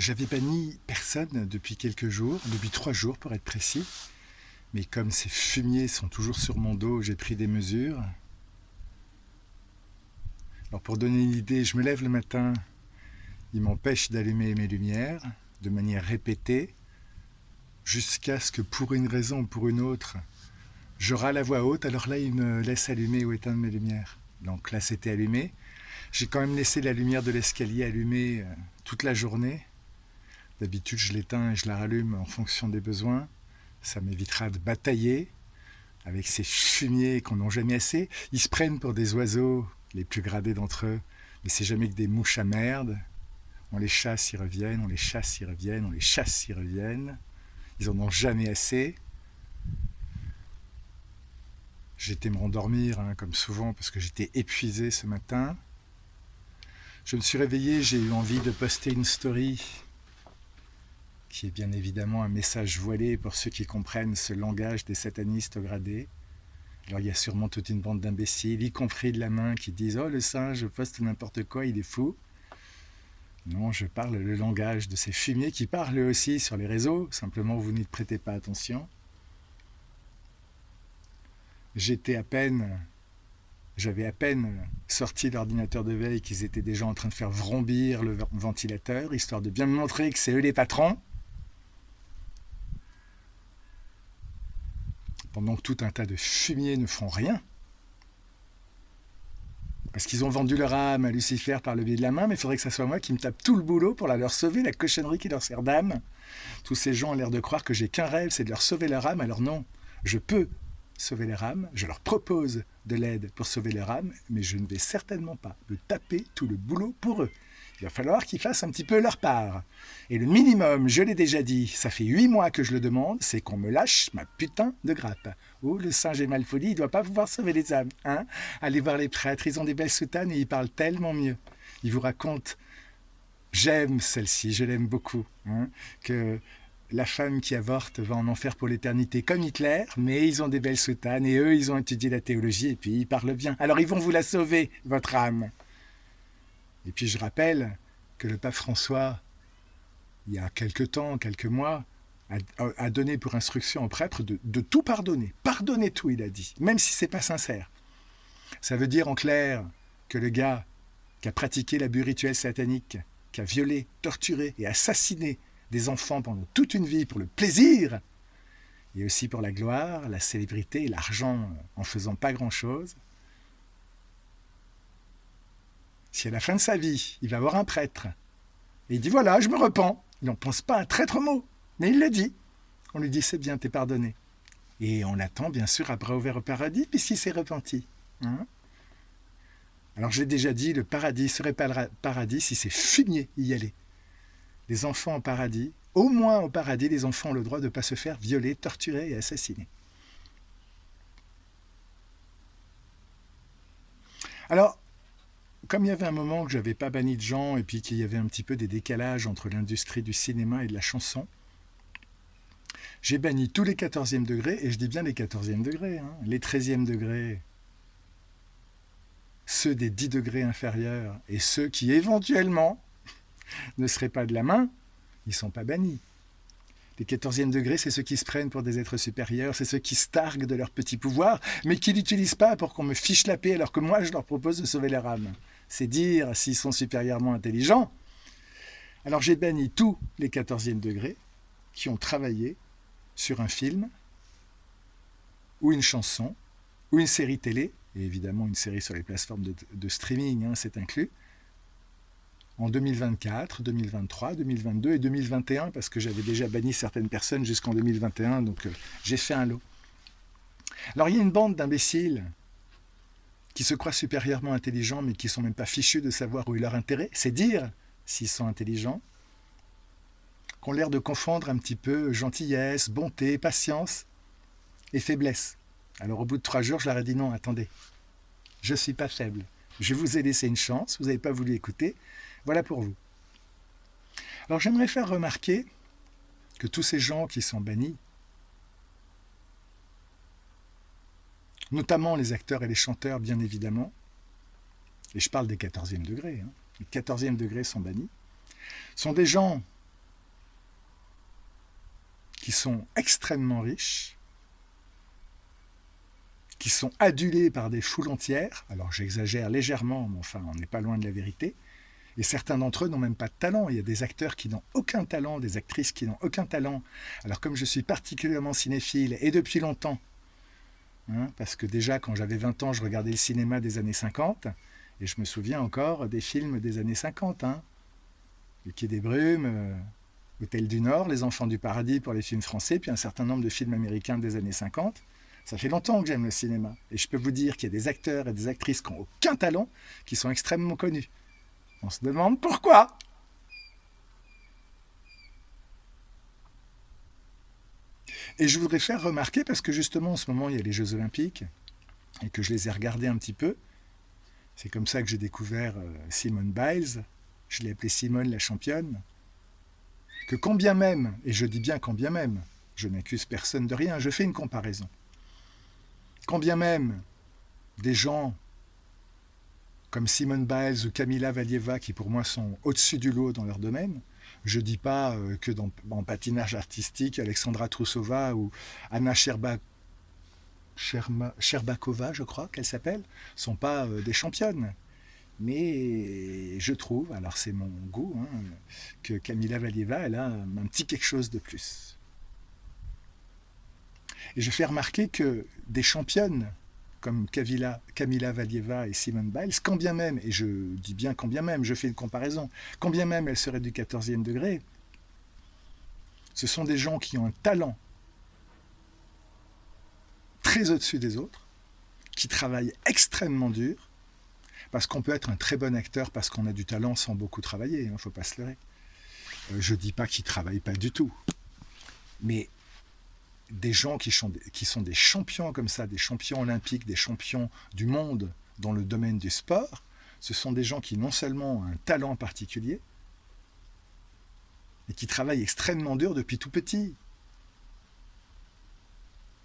J'avais banni personne depuis quelques jours, depuis 3 jours pour être précis. Mais comme ces fumiers sont toujours sur mon dos, j'ai pris des mesures. Alors pour donner une idée, je me lève le matin, ils m'empêchent d'allumer mes lumières de manière répétée, jusqu'à ce que pour une raison ou pour une autre, je râle à voix haute, alors là ils me laissent allumer ou éteindre mes lumières. Donc là c'était allumé. J'ai quand même laissé la lumière de l'escalier allumée toute la journée. D'habitude je l'éteins et je la rallume en fonction des besoins. Ça m'évitera de batailler avec ces fumiers qu'on n'a jamais assez. Ils se prennent pour des oiseaux, les plus gradés d'entre eux, mais c'est jamais que des mouches à merde. On les chasse, ils reviennent, on les chasse, ils reviennent, on les chasse, ils reviennent. Ils en ont jamais assez. J'ai été me rendormir, comme souvent, parce que j'étais épuisé ce matin. Je me suis réveillé, j'ai eu envie de poster une story qui est bien évidemment un message voilé pour ceux qui comprennent ce langage des satanistes gradés. Alors il y a sûrement toute une bande d'imbéciles, y compris de la main, qui disent « Oh, le singe poste n'importe quoi, il est fou ». Non, je parle le langage de ces fumiers qui parlent eux aussi sur les réseaux, simplement vous n'y prêtez pas attention. J'avais à peine sorti l'ordinateur de veille qu'ils étaient déjà en train de faire vrombir le ventilateur, histoire de bien me montrer que c'est eux les patrons. Pendant que tout un tas de fumiers ne font rien. Parce qu'ils ont vendu leur âme à Lucifer par le biais de la main, mais il faudrait que ça soit moi qui me tape tout le boulot pour leur sauver la cochonnerie qui leur sert d'âme. Tous ces gens ont l'air de croire que j'ai qu'un rêve, c'est de leur sauver leur âme. Alors non, je peux sauver leur âme, je leur propose de l'aide pour sauver leur âme, mais je ne vais certainement pas me taper tout le boulot pour eux. Il va falloir qu'ils fassent un petit peu leur part. Et le minimum, je l'ai déjà dit, ça fait 8 mois que je le demande, c'est qu'on me lâche ma putain de grappe. Oh, le singe est mal poli, il ne doit pas pouvoir sauver les âmes. Hein, allez voir les prêtres, ils ont des belles soutanes et ils parlent tellement mieux. Ils vous racontent, j'aime celle-ci, je l'aime beaucoup, que la femme qui avorte va en enfer pour l'éternité comme Hitler, mais ils ont des belles soutanes et eux, ils ont étudié la théologie et puis ils parlent bien. Alors ils vont vous la sauver, votre âme. Et puis je rappelle que le pape François, il y a quelques mois, a donné pour instruction aux prêtres de tout pardonner. Pardonnez tout, il a dit, même si c'est pas sincère. Ça veut dire en clair que le gars qui a pratiqué l'abus rituel satanique, qui a violé, torturé et assassiné des enfants pendant toute une vie pour le plaisir, et aussi pour la gloire, la célébrité et l'argent en faisant pas grand-chose, si à la fin de sa vie, il va voir un prêtre, et il dit « Voilà, je me repens », il n'en pense pas un traître mot, mais il le dit. On lui dit « C'est bien, t'es pardonné ». Et on l'attend bien sûr à bras ouverts au paradis, puisqu'il s'est repenti. Alors j'ai déjà dit, le paradis serait pas le paradis si ces fumiers y allaient. Les enfants au paradis, au moins au paradis, les enfants ont le droit de ne pas se faire violer, torturer et assassiner. Alors, comme il y avait un moment que je n'avais pas banni de gens et puis qu'il y avait un petit peu des décalages entre l'industrie du cinéma et de la chanson, j'ai banni tous les 14e degrés, et je dis bien les 14e degrés, les 13e degrés, ceux des 10 degrés inférieurs et ceux qui éventuellement ne seraient pas de la main, ils ne sont pas bannis. Les 14e degrés, c'est ceux qui se prennent pour des êtres supérieurs, c'est ceux qui se targuent de leur petit pouvoir, mais qui ne l'utilisent pas pour qu'on me fiche la paix alors que moi je leur propose de sauver leur âme. C'est dire s'ils sont supérieurement intelligents. Alors j'ai banni tous les 14e degrés qui ont travaillé sur un film, ou une chanson, ou une série télé, et évidemment une série sur les plateformes de streaming, c'est inclus, en 2024, 2023, 2022 et 2021, parce que j'avais déjà banni certaines personnes jusqu'en 2021, donc j'ai fait un lot. Alors il y a une bande d'imbéciles qui se croient supérieurement intelligents, mais qui ne sont même pas fichus de savoir où est leur intérêt, c'est dire s'ils sont intelligents, qui ont l'air de confondre un petit peu gentillesse, bonté, patience et faiblesse. Alors au bout de 3 jours, je leur ai dit non, attendez, je ne suis pas faible. Je vous ai laissé une chance, vous n'avez pas voulu écouter, voilà pour vous. Alors j'aimerais faire remarquer que tous ces gens qui sont bannis, notamment les acteurs et les chanteurs bien évidemment, et je parle des 14e degrés, les 14e degrés sont bannis, sont des gens qui sont extrêmement riches, qui sont adulés par des foules entières. Alors j'exagère légèrement, mais enfin on n'est pas loin de la vérité. Et certains d'entre eux n'ont même pas de talent. Il y a des acteurs qui n'ont aucun talent, des actrices qui n'ont aucun talent. Alors comme je suis particulièrement cinéphile, et depuis longtemps, parce que déjà quand j'avais 20 ans, je regardais le cinéma des années 50, et je me souviens encore des films des années 50. Le Quai des Brumes, Hôtel du Nord, Les Enfants du Paradis pour les films français, puis un certain nombre de films américains des années 50. Ça fait longtemps que j'aime le cinéma. Et je peux vous dire qu'il y a des acteurs et des actrices qui n'ont aucun talent, qui sont extrêmement connus. On se demande pourquoi. Et je voudrais faire remarquer, parce que justement en ce moment il y a les Jeux Olympiques, et que je les ai regardés un petit peu, c'est comme ça que j'ai découvert Simone Biles, je l'ai appelée Simone la championne, que quand bien même, et je dis bien quand bien même, je n'accuse personne de rien, je fais une comparaison, quand bien même des gens comme Simone Biles ou Kamila Valieva, qui pour moi sont au-dessus du lot dans leur domaine, je ne dis pas que en patinage artistique, Alexandra Trusova ou Anna Sherbakova, je crois qu'elle s'appelle, ne sont pas des championnes. Mais je trouve, alors c'est mon goût, que Kamila Valieva, elle a un petit quelque chose de plus. Et je fais remarquer que des championnes comme Kamila Valieva et Simone Biles, quand bien même, et je dis bien quand bien même, je fais une comparaison, quand bien même elles seraient du 14e degré, ce sont des gens qui ont un talent très au-dessus des autres, qui travaillent extrêmement dur, parce qu'on peut être un très bon acteur parce qu'on a du talent sans beaucoup travailler, il ne faut pas se leurrer. Je ne dis pas qu'ils ne travaillent pas du tout, mais des gens qui sont des champions comme ça, des champions olympiques, des champions du monde dans le domaine du sport, ce sont des gens qui non seulement ont un talent particulier, mais qui travaillent extrêmement dur depuis tout petit.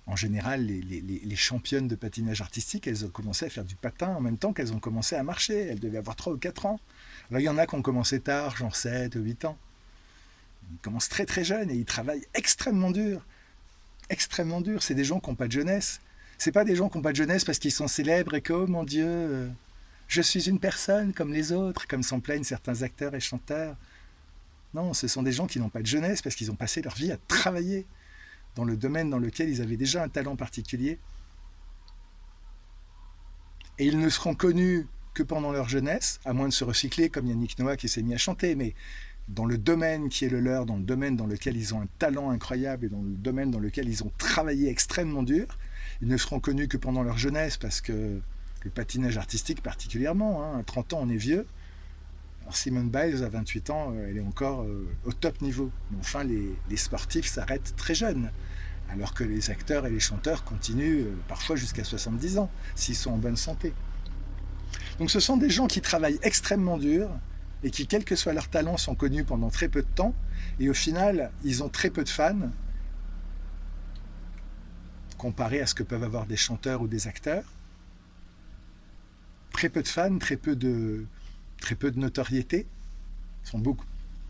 En général, les championnes de patinage artistique, elles ont commencé à faire du patin en même temps qu'elles ont commencé à marcher. Elles devaient avoir 3 ou 4 ans. Alors, il y en a qui ont commencé tard, genre 7 ou 8 ans. Ils commencent très très jeunes et ils travaillent extrêmement dur. Extrêmement dur. C'est des gens qui n'ont pas de jeunesse. C'est pas des gens qui n'ont pas de jeunesse parce qu'ils sont célèbres et que, oh mon Dieu, je suis une personne comme les autres, comme s'en plaignent certains acteurs et chanteurs. Non, ce sont des gens qui n'ont pas de jeunesse parce qu'ils ont passé leur vie à travailler dans le domaine dans lequel ils avaient déjà un talent particulier. Et ils ne seront connus que pendant leur jeunesse, à moins de se recycler comme Yannick Noah qui s'est mis à chanter, mais dans le domaine qui est le leur, dans le domaine dans lequel ils ont un talent incroyable et dans le domaine dans lequel ils ont travaillé extrêmement dur, ils ne seront connus que pendant leur jeunesse parce que le patinage artistique particulièrement, à 30 ans on est vieux. Alors Simone Biles à 28 ans, elle est encore au top niveau. Mais enfin les sportifs s'arrêtent très jeunes, alors que les acteurs et les chanteurs continuent parfois jusqu'à 70 ans, s'ils sont en bonne santé. Donc ce sont des gens qui travaillent extrêmement dur et qui, quel que soit leur talent, sont connus pendant très peu de temps. Et au final, ils ont très peu de fans, comparé à ce que peuvent avoir des chanteurs ou des acteurs. Très peu de fans, très peu de notoriété. Ils sont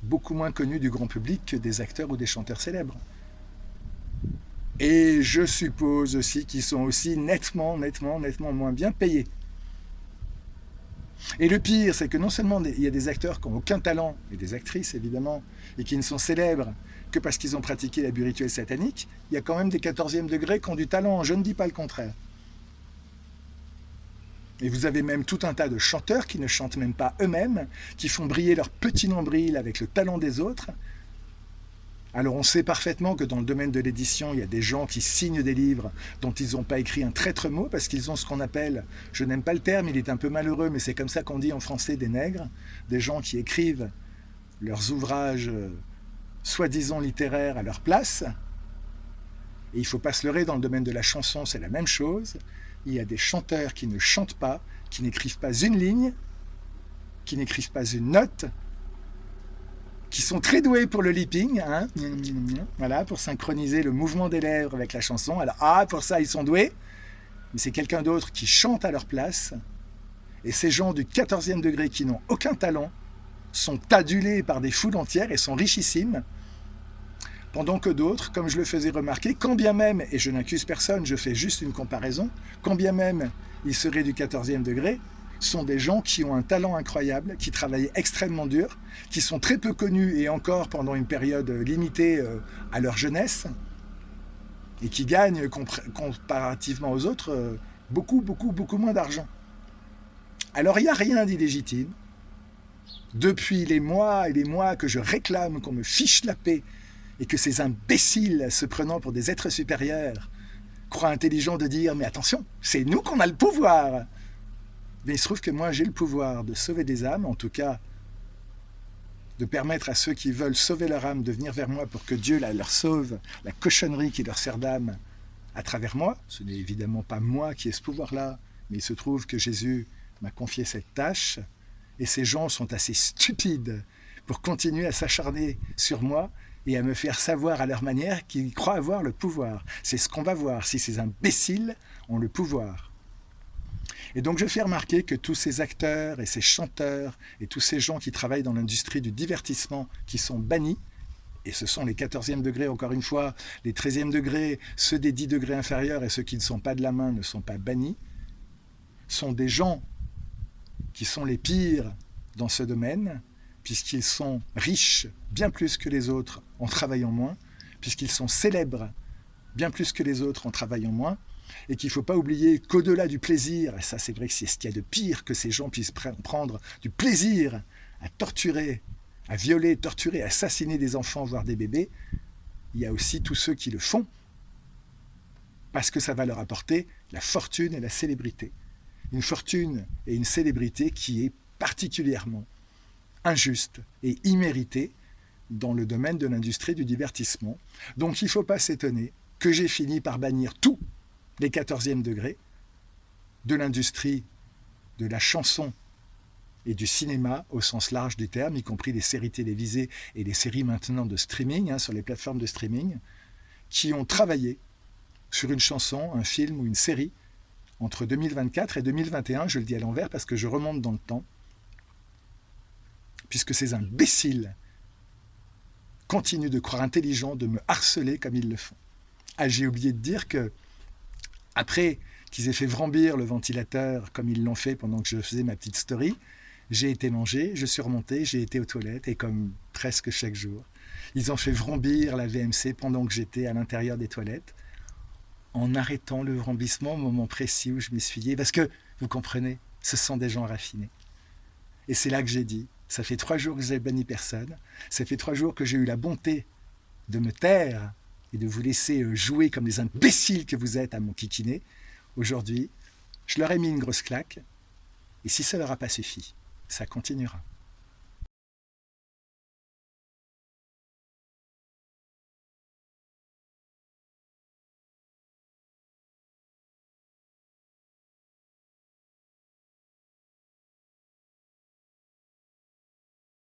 beaucoup moins connus du grand public que des acteurs ou des chanteurs célèbres. Et je suppose aussi qu'ils sont aussi nettement moins bien payés. Et le pire, c'est que non seulement il y a des acteurs qui n'ont aucun talent, et des actrices évidemment, et qui ne sont célèbres que parce qu'ils ont pratiqué la rituel satanique, il y a quand même des 14e degrés qui ont du talent, je ne dis pas le contraire. Et vous avez même tout un tas de chanteurs qui ne chantent même pas eux-mêmes, qui font briller leur petit nombril avec le talent des autres. Alors on sait parfaitement que dans le domaine de l'édition, il y a des gens qui signent des livres dont ils n'ont pas écrit un traître mot parce qu'ils ont ce qu'on appelle, je n'aime pas le terme, il est un peu malheureux, mais c'est comme ça qu'on dit en français, des nègres, des gens qui écrivent leurs ouvrages soi-disant littéraires à leur place. Et il ne faut pas se leurrer, dans le domaine de la chanson, c'est la même chose. Il y a des chanteurs qui ne chantent pas, qui n'écrivent pas une ligne, qui n'écrivent pas une note, qui sont très doués pour le lipping, voilà, pour synchroniser le mouvement des lèvres avec la chanson. Alors, pour ça, ils sont doués, mais c'est quelqu'un d'autre qui chante à leur place. Et ces gens du 14e degré qui n'ont aucun talent sont adulés par des foules entières et sont richissimes. Pendant que d'autres, comme je le faisais remarquer, quand bien même, et je n'accuse personne, je fais juste une comparaison, quand bien même ils seraient du 14e degré, sont des gens qui ont un talent incroyable, qui travaillent extrêmement dur, qui sont très peu connus et encore pendant une période limitée à leur jeunesse, et qui gagnent comparativement aux autres beaucoup, beaucoup, beaucoup moins d'argent. Alors il n'y a rien d'illégitime. Depuis les mois et les mois que je réclame qu'on me fiche la paix et que ces imbéciles se prenant pour des êtres supérieurs croient intelligent de dire « mais attention, c'est nous qu'on a le pouvoir !» Mais il se trouve que moi j'ai le pouvoir de sauver des âmes, en tout cas de permettre à ceux qui veulent sauver leur âme de venir vers moi pour que Dieu leur sauve la cochonnerie qui leur sert d'âme à travers moi. Ce n'est évidemment pas moi qui ai ce pouvoir-là, mais il se trouve que Jésus m'a confié cette tâche et ces gens sont assez stupides pour continuer à s'acharner sur moi et à me faire savoir à leur manière qu'ils croient avoir le pouvoir. C'est ce qu'on va voir, si ces imbéciles ont le pouvoir. Et donc je fais remarquer que tous ces acteurs et ces chanteurs et tous ces gens qui travaillent dans l'industrie du divertissement qui sont bannis, et ce sont les 14e degrés encore une fois, les 13e degrés, ceux des 10 degrés inférieurs et ceux qui ne sont pas de la main ne sont pas bannis, sont des gens qui sont les pires dans ce domaine, puisqu'ils sont riches bien plus que les autres en travaillant moins, puisqu'ils sont célèbres bien plus que les autres en travaillant moins, et qu'il ne faut pas oublier qu'au-delà du plaisir, et ça c'est vrai que c'est ce qu'il y a de pire, que ces gens puissent prendre du plaisir à torturer, à violer, torturer, assassiner des enfants, voire des bébés, il y a aussi tous ceux qui le font, parce que ça va leur apporter la fortune et la célébrité. Une fortune et une célébrité qui est particulièrement injuste et imméritée dans le domaine de l'industrie du divertissement. Donc il ne faut pas s'étonner que j'ai fini par bannir tous les 14e degrés de l'industrie de la chanson et du cinéma au sens large du terme, y compris les séries télévisées et les séries maintenant de streaming, sur les plateformes de streaming, qui ont travaillé sur une chanson, un film ou une série entre 2024 et 2021, je le dis à l'envers parce que je remonte dans le temps, puisque ces imbéciles continuent de croire intelligents, de me harceler comme ils le font. Ah, j'ai oublié de dire que, après qu'ils aient fait vrambir le ventilateur comme ils l'ont fait pendant que je faisais ma petite story, j'ai été manger, je suis remonté, j'ai été aux toilettes, et comme presque chaque jour, ils ont fait vrombir la VMC pendant que j'étais à l'intérieur des toilettes, en arrêtant le vrombissement au moment précis où je m'essuyais, parce que, vous comprenez, ce sont des gens raffinés. Et c'est là que j'ai dit, ça fait 3 jours que j'ai banni personne, ça fait 3 jours que j'ai eu la bonté de me taire et de vous laisser jouer comme les imbéciles que vous êtes à mon kikiné. Aujourd'hui, je leur ai mis une grosse claque, et si ça ne leur a pas suffi, ça continuera.